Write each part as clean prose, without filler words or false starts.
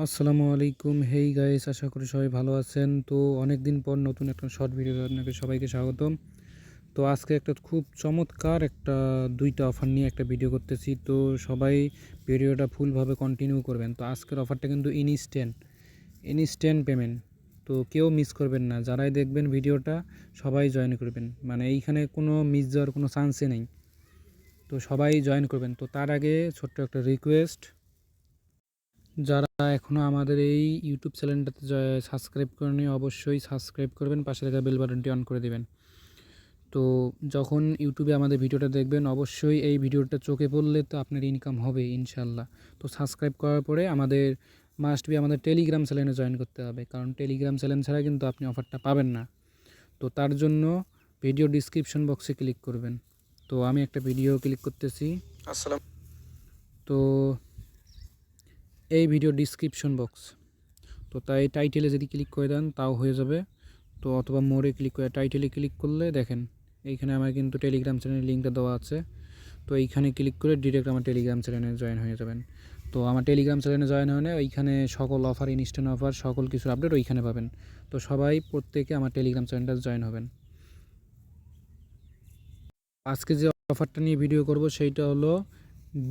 আসসালামু আলাইকুম। Hey guys, আশা করি সবাই ভালো আছেন। তো অনেক দিন পর নতুন একটা শর্ট ভিডিও আপনাকে সবাইকে স্বাগতম। তো আজকে একটা খুব চমৎকার একটা দুইটা অফার নিয়ে একটা ভিডিও করতেছি। তো সবাই ভিডিওটা ফুলভাবে কন্টিনিউ করবেন। তো আজকের অফারটা কিন্তু ইনস্ট্যান্ট পেমেন্ট। তো কেউ মিস করবেন না, যারাই দেখবেন ভিডিওটা সবাই জয়েন করবেন, মানে এইখানে কোনো মিস যাওয়ার কোনো চান্সই নেই। তো সবাই জয়েন করবেন। তো তার আগে ছোট্ট একটা রিকোয়েস্ট, যারা এখনও আমাদের এই ইউটিউব চ্যানেলটাতে সাবস্ক্রাইব করেনি অবশ্যই সাবস্ক্রাইব করবেন, পাশে থাকা বেল বাটনটি অন করে দেবেন। তো যখন ইউটিউবে আমাদের ভিডিওটা দেখবেন অবশ্যই এই ভিডিওটা চোখে পড়লে তো আপনার ইনকাম হবে ইনশাল্লাহ। তো সাবস্ক্রাইব করার পরে আমাদের টেলিগ্রাম চ্যানেলে জয়েন করতে হবে, কারণ টেলিগ্রাম চ্যানেল ছাড়া কিন্তু আপনি অফারটা পাবেন না। তো তার জন্য ভিডিও ডিসক্রিপশন বক্সে ক্লিক করবেন। তো আমি একটা ভিডিও ক্লিক করতেছি। তো এই ভিডিও ডিসক্রিপশন বক্স, তো তাই টাইটেলে যদি ক্লিক করে দেন তাও হয়ে যাবে। তো অথবা মোড়ে ক্লিক করে টাইটেলে ক্লিক করলে দেখেন এইখানে আমার কিন্তু টেলিগ্রাম চ্যানেলের লিঙ্কটা দেওয়া আছে। তো এইখানে ক্লিক করে ডিরেক্ট আমার টেলিগ্রাম চ্যানেলে জয়েন হয়ে যাবেন। তো আমার টেলিগ্রাম চ্যানেলে জয়েন হলে ওইখানে সকল অফার, ইনস্ট্যান্ট অফার, সকল কিছুর আপডেট ওইখানে পাবেন। তো সবাই প্রত্যেকে আমার টেলিগ্রাম চ্যানেলটা জয়েন হবেন। আজকে যে অফারটা নিয়ে ভিডিও করব সেইটা হলো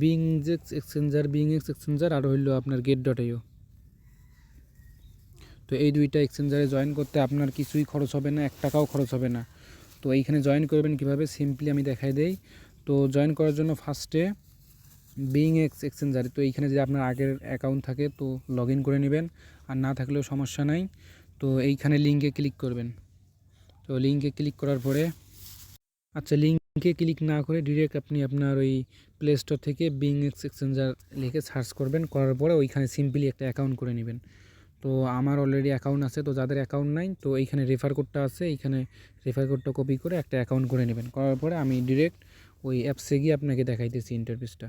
বিংএক্স এক্সচেঞ্জার আর হইলো আপনার get.io। তো এই দুইটা এক্সচেঞ্জারে জয়েন করতে আপনার কিছুই খরচ হবে না, 1 টাকাও খরচ হবে না। তো এইখানে জয়েন করবেন কিভাবে, সিম্পলি আমি দেখাই দেই। তো জয়েন করার জন্য ফার্স্টে বিংএক্স এক্সচেঞ্জারে, তো এইখানে যে আপনার আগের অ্যাকাউন্ট থাকে তো লগ ইন করে নেবেন, আর না থাকলেও সমস্যা নাই। তো এইখানে লিঙ্কে ক্লিক করবেন। তো লিঙ্কে ক্লিক করার পরে লিঙ্কে ক্লিক না করে ডিরেক্ট আপনি আপনার ওই প্লে স্টোর থেকে বিংএক্স এক্সচেঞ্জার লিখে সার্চ করবেন, করার পরে ওইখানে সিম্পলি একটা অ্যাকাউন্ট করে নেবেন। তো আমার অলরেডি অ্যাকাউন্ট আছে, তো যাদের অ্যাকাউন্ট নাই তো এইখানে রেফার কোডটা আছে, এইখানে রেফার কোডটা কপি করে একটা অ্যাকাউন্ট করে নেবেন। করার পরে আমি ডিরেক্ট ওই অ্যাপসে গিয়ে আপনাকে দেখাইতেছি ইন্টারফেসটা।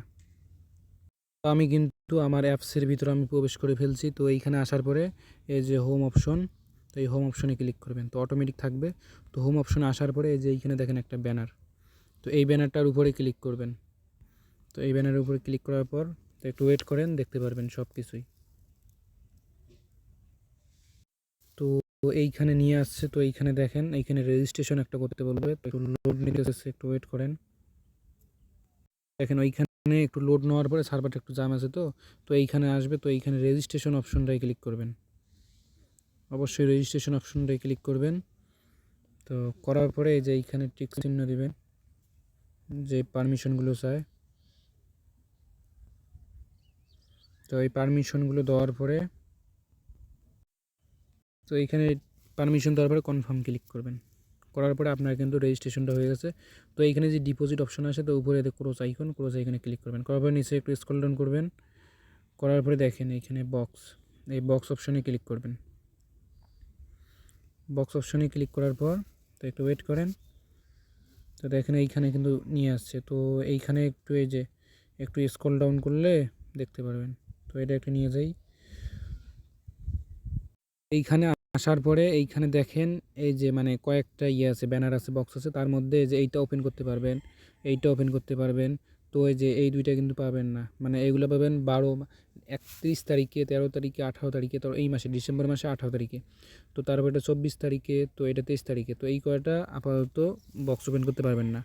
তো আমি কিন্তু আমার অ্যাপসের ভিতরে আমি প্রবেশ করে ফেলছি। তো এইখানে আসার পরে এই যে হোম অপশন, তো এই হোম অপশনে ক্লিক করবেন, তো অটোমেটিক থাকবে। তো হোম অপশনে আসার পরে এই যে এইখানে দেখেন একটা ব্যানার, তো এই ব্যানারটার উপরে ক্লিক করবেন। তো এই ব্যানারের উপরে ক্লিক করার পর তো একটু ওয়েট করেন, দেখতে পারবেন সব কিছুই। তো এইখানে নিয়ে আসছে, তো এইখানে দেখেন এইখানে রেজিস্ট্রেশন একটা করতে বলবে, তো একটু লোড নিতে আসছে, একটু ওয়েট করেন। দেখেন ওইখানে একটু লোড নেওয়ার পরে সার্ভারটা একটু জাম আছে, তো তো এইখানে আসবে। তো এইখানে রেজিস্ট্রেশন অপশনটাই ক্লিক করবেন, অবশ্যই রেজিস্ট্রেশন অপশনটাই ক্লিক করবেন। তো করার পরে এই যে এইখানে টিক চিহ্ন দিবেন, যে পারমিশনগুলো চায়। তো এই পারমিশনগুলো দেওয়ার পরে তো এইখানে পারমিশন দেওয়ার পরে কনফার্ম ক্লিক করবেন। করার পরে আপনার কিন্তু রেজিস্ট্রেশনটা হয়ে গেছে। তো এইখানে যে ডিপোজিট অপশন আছে, তো উপরে ক্রস আইকনে ক্লিক করবেন। করার পরে নিচে একটু স্ক্রল ডাউন করবেন, করার পরে দেখেন এইখানে এই বক্স অপশনে ক্লিক করবেন। বক্স অপশনে ক্লিক করার পর তো একটু ওয়েট করেন। তো দেখেন এইখানে কিন্তু নিয়ে আসছে। তো এইখানে একটু এই যে একটু স্ক্রল ডাউন করলে দেখতে পারবেন। তো এটা একটু নিয়ে যাই। এইখানে আসার পরে এইখানে দেখেন এই যে মানে কয়েকটা আছে, ব্যানার আছে, বক্স আছে, তার মধ্যে যে এইটা ওপেন করতে পারবেন, এইটা ওপেন করতে পারবেন। তো এই যে এই দুইটা কিন্তু পাবেন না, মানে এইগুলো পাবেন 31 তারিখে, 13 তারিখে, 18 তারিখে, তো এই মাসে ডিসেম্বর মাসে 18 তারিখে। তো তারপর এটা 24 তারিখে, তো এটা 23 তারিখে। তো এই কয়টা আপাতত বক্স ওপেন করতে পারবেন না।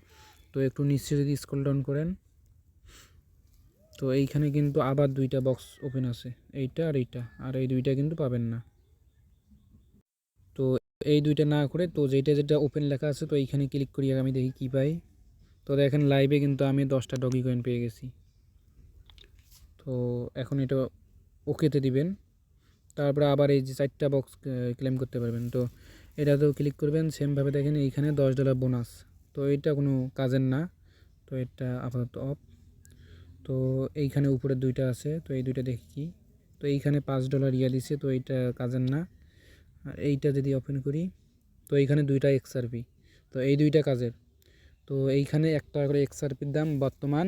তো একটু নিচে যদি স্ক্রল ডাউন করেন, তো এইখানে কিন্তু আবার দুইটা বক্স ওপেন আছে, এইটা আর এইটা, আর এই দুইটা কিন্তু পাবেন না। তো এই দুইটা না করে তো যেটা ওপেন লেখা আছে, তো এইখানে ক্লিক করি, আমি দেখি কি পাই। তো দেখেন লাইভে কিন্তু আমি 10টা ডগি কয়েন পেয়ে গেছি। তো এখন এটা ওকেতে দিবেন, তারপরে আবার এই যে 4টা বক্স ক্লেম করতে পারবেন। তো এটাতেও ক্লিক করবেন, সেমভাবে দেখেন এইখানে $10 বোনাস। তো এটা কোনো কাজের না, তো এটা আপাতত অফ। তো এইখানে উপরে দুইটা আছে, তো এই দুইটা দেখি কি। তো এইখানে $5 ইয়া দিছে, তো এইটা কাজের না। আর এইটা যদি ওপেন করি, তো এইখানে দুইটা XRP, তো এই দুইটা কাজের। তো এইখানে 1 টাকা করে XRPর দাম বর্তমান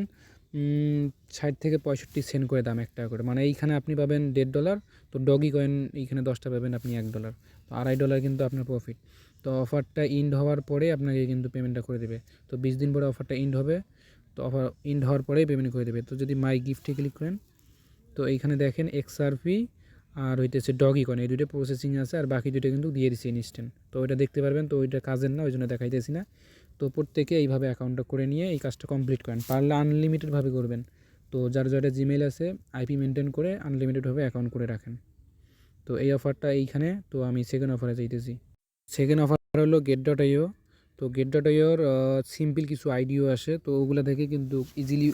60 থেকে 65 সেন্ট করে দাম, 1 টাকা করে, মানে এইখানে আপনি পাবেন $1.5। তো ডগি কয়েন এইখানে 10টা পাবেন আপনি $1, তো $2.5 কিন্তু আপনার প্রফিট। তো অফারটা ইন্ড হওয়ার পরে আপনাকে কিন্তু পেমেন্টটা করে দেবে। তো 20 দিন পরে অফারটা ইন্ড হবে, তো অফার ইন্ড হওয়ার পরেই পেমেন্ট করে দেবে। তো যদি মাই গিফটে ক্লিক করেন, তো এইখানে দেখেন XRP আর হইতেছে ডগি কয়েন, এই দুটো প্রসেসিং আছে, আর বাকি দুটো কিন্তু দিয়ে দিছি ইনস্ট্যান্ট। তো ওইটা দেখতে পারবেন, তো ওইটা কাজের না, ওই জন্য দেখাইতেছি না। তো প্রত্যেকে এইভাবে অ্যাকাউন্টটা করে নিয়ে এই কাজটা কমপ্লিট করেন, পারলে আনলিমিটেডভাবে করবেন। তো যার যারা জিমেইল আছে আইপি মেনটেন করে আনলিমিটেডভাবে অ্যাকাউন্ট করে রাখেন। তো এই অফারটা এইখানে, তো আমি সেকেন্ড অফারে যাইতেছি। সেকেন্ড অফার হলো get.io। তো get.ioর সিম্পল কিছু আইডিও আসে, তো ওগুলো থেকে কিন্তু ইজিলি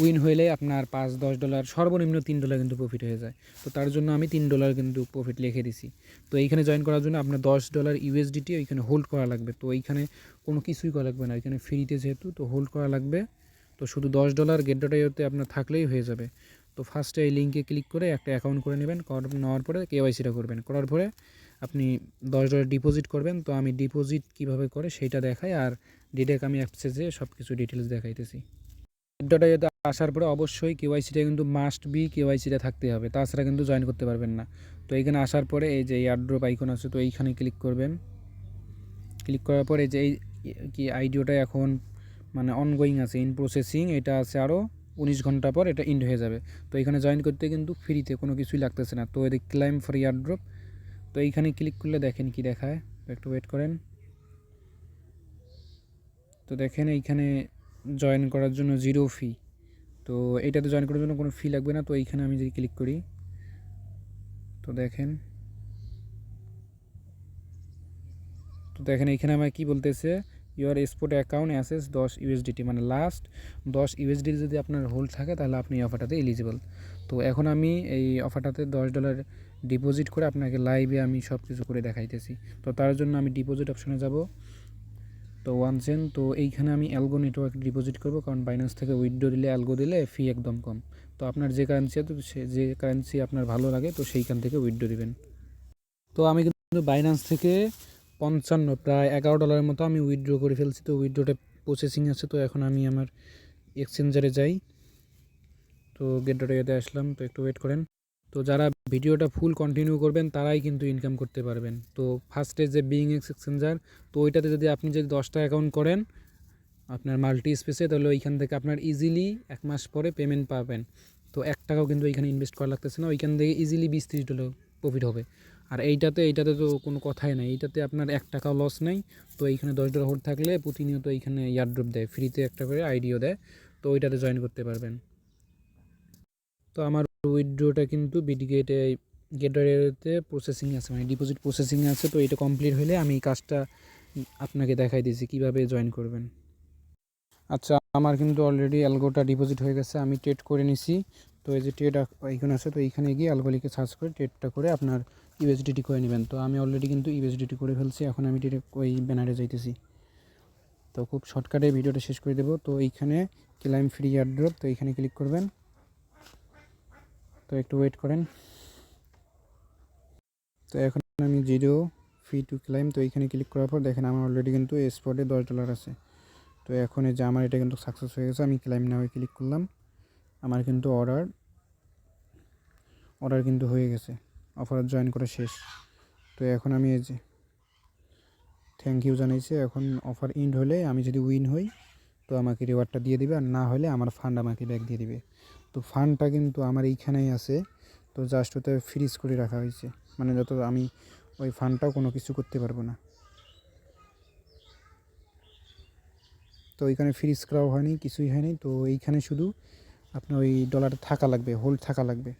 উইন হইলে আপনার $5-10 সর্বনিম্ন $3 কিন্তু প্রফিট হয়ে যায়। তো তার জন্য আমি $3 কিন্তু প্রফিট লিখে দিছি। তো এইখানে জয়েন করার জন্য আপনার $10 ইউএসডিটি ওইখানে হোল্ড করা লাগবে। তো এইখানে কোনো কিছুই করা লাগবে না, এখানে ফ্রিতে যেহেতু, তো হোল্ড করা লাগবে। তো শুধু $10 get.ioতে আপনার থাকলেই হয়ে যাবে। তো ফার্স্টে এই লিঙ্কে ক্লিক করে একটা অ্যাকাউন্ট করে নেবেন, নেওয়ার পরে কেওয়াইসিটা করবেন, করার পরে আপনি $10 ডিপোজিট করবেন। তো আমি ডিপোজিট কিভাবে করে সেইটা দেখাই, আর ডিরেক্ট আমি অ্যাপসে সব কিছু ডিটেলস দেখাইতেছি। get.ioতে আসার পরে অবশ্যই কেওয়াইসিটা কিন্তু মাস্ট বি কেওয়াইসিটা থাকতে হবে, তাছাড়া কিন্তু জয়েন করতে পারবেন না। তো এইখানে আসার পরে এই যে এয়ারড্রপ আইকন আছে, তো এইখানে ক্লিক করবেন। ক্লিক করার পরে যে এই কি আইডিওটা এখন মানে অনগোয়িং আছে, ইন প্রসেসিং, এটা আছে আরও 19 ঘন্টা পর এটা ইন্ড হয়ে যাবে। তো এখানে জয়েন করতে কিন্তু ফ্রিতে কোনো কিছুই লাগতেছে না। তো এদিকে ক্লাইম ফর এয়ারড্রপ, তো এইখানে ক্লিক করলে দেখেন কি দেখায়, একটু ওয়েট করেন। তো দেখেন এইখানে জয়েন করার জন্য 0 ফি। তো এইটাতে জয়েন করার জন্য কোনো ফি লাগবে না। তো এইখানে আমি যদি ক্লিক করি, তো দেখেন এইখানে আমার কি বলতেছে, ইউর এক্সপোর্ট অ্যাকাউন্ট অ্যাসেস 10 ইউএসডিটি, মানে লাস্ট 10 ইউএসডিটি যদি আপনার হোল্ড থাকে তাহলে আপনি এই অফারটাতে এলিজিবল। তো এখন আমি এই অফারটাতে $10 ডিপোজিট করে আপনাকে লাইভে আমি সব কিছু করে দেখাইতেছি। তো তার জন্য আমি ডিপোজিট অপশনে যাব, তো 1 সেন্ট। তো এইখানে আমি অ্যালগো নেটওয়ার্ক ডিপোজিট করব, কারণ বাইন্যান্স থেকে উইথড্র দিলে অ্যালগো দিলে ফি একদম কম। তো আপনার যে কারেন্সি আছে, যে কারেন্সি আপনার ভালো লাগে তো সেইখান থেকে উইথড্র দিবেন। তো আমি কিন্তু বাইন্যান্স থেকে 55 প্রায় $11 মতো আমি উইথড্র করে ফেলছি। তো উইথড্রটা প্রসেসিং আছে। তো এখন আমি আমার এক্সচেঞ্জারে যাই, তো get.ioতে আসলাম, তো একটু ওয়েট করেন। তো যারা ভিডিওটা ফুল কন্টিনিউ করবেন তারাই কিন্তু ইনকাম করতে পারবেন। তো ফার্স্টে যে BingX এক্সচেঞ্জার, তো ওইটাতে যদি আপনি যদি 10টা অ্যাকাউন্ট করেন আপনার মাল্টি স্পেসে, তাহলে ওইখান থেকে আপনার ইজিলি 1 মাস পরে পেমেন্ট পাবেন। তো $1 কিন্তু এইখানে ইনভেস্ট করা লাগতেছে না, ওইখান থেকে ইজিলি $20-30 প্রফিট হবে। আর এইটাতে তো কোনো কথাই নাই, এইটাতে আপনার $1 লস নেই। তো এইখানে $10 হোল্ড থাকলে প্রতিনিয়ত এইখানে ইয়ারড্রপ দেয়, ফ্রিতে একটা করে আইডিও দেয়। তো ওইটাতে জয়েন করতে পারবেন। তো আমার উইথড্রটা কিন্তু get.ioতে প্রসেসিং আছে, মানে ডিপোজিট প্রসেসিং আছে। তো এটা কমপ্লিট হলে আমি এই কাজটা আপনাকে দেখাই দিয়েছি কীভাবে জয়েন করবেন। আচ্ছা, আমার কিন্তু অলরেডি অ্যালগোটা ডিপোজিট হয়ে গেছে, আমি ট্রেড করে নিছি। তো এই যে ট্রেড আইকন আছে, তো এইখানে গিয়ে অ্যালগো লিখে সার্চ করে ট্রেডটা করে আপনার ইউএসডিটি করে নেবেন। তো আমি অলরেডি কিন্তু ইউএসডিটি করে ফেলছি, এখন আমি ডিরেক্ট ওই ব্যানারে যাইতেছি। তো খুব শর্টকাটে ভিডিওটা শেষ করে দেবো। তো এইখানে ক্লাইম ফ্রি এয়ারড্রপ, তো এইখানে ক্লিক করবেন, তো একটু ওয়েট করেন। তো এখন আমি 0 ফি টু ক্লাইম, তো এইখানে ক্লিক করার পর দেখেন আমার অলরেডি কিন্তু স্পটে $10 আছে। তো এখন এই যে আমার এটা কিন্তু সাকসেস হয়ে গেছে, আমি ক্লাইম নাও ক্লিক করলাম, আমার কিন্তু অর্ডার কিন্তু হয়ে গেছে, অফার জয়েন করা শেষ। তো এখন আমি এই যে থ্যাংক ইউ জানাইছি। এখন অফার ইন্ড হলে আমি যদি উইন হই তো আমাকে রিওয়ার্ডটা দিয়ে দিবে, আর না হলে আমার ফান্ড আমাকে ব্যাক দিয়ে দিবে। তো ফান্ডটা কিন্তু আমার এইখানেই আছে, তো জাস্ট ওতে ফ্রিজ করে রাখা হয়েছে, মানে যত আমি ওই ফান্ডটাও কোনো কিছু করতে পারবো না। তো এইখানে ফ্রিজ করাও হয়নি, কিছুই হয়নি। তো এইখানে শুধু আপনার ওই ডলার থাকা লাগবে, হোল্ড থাকা লাগবে।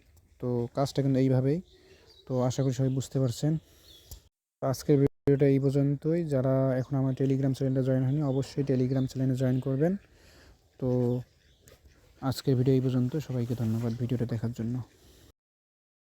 তো কাজটা কিন্তু এইভাবেই। তো আশা করি সবাই বুঝতে পারছেন। আজকের ভিডিওটা এই পর্যন্তই। যারা এখন আমার টেলিগ্রাম চ্যানেলটা জয়েন হয়নি অবশ্যই টেলিগ্রাম চ্যানেলে জয়েন করবেন। তো আজকের ভিডিও এই পর্যন্ত, সবাইকে ধন্যবাদ ভিডিওটা দেখার জন্য।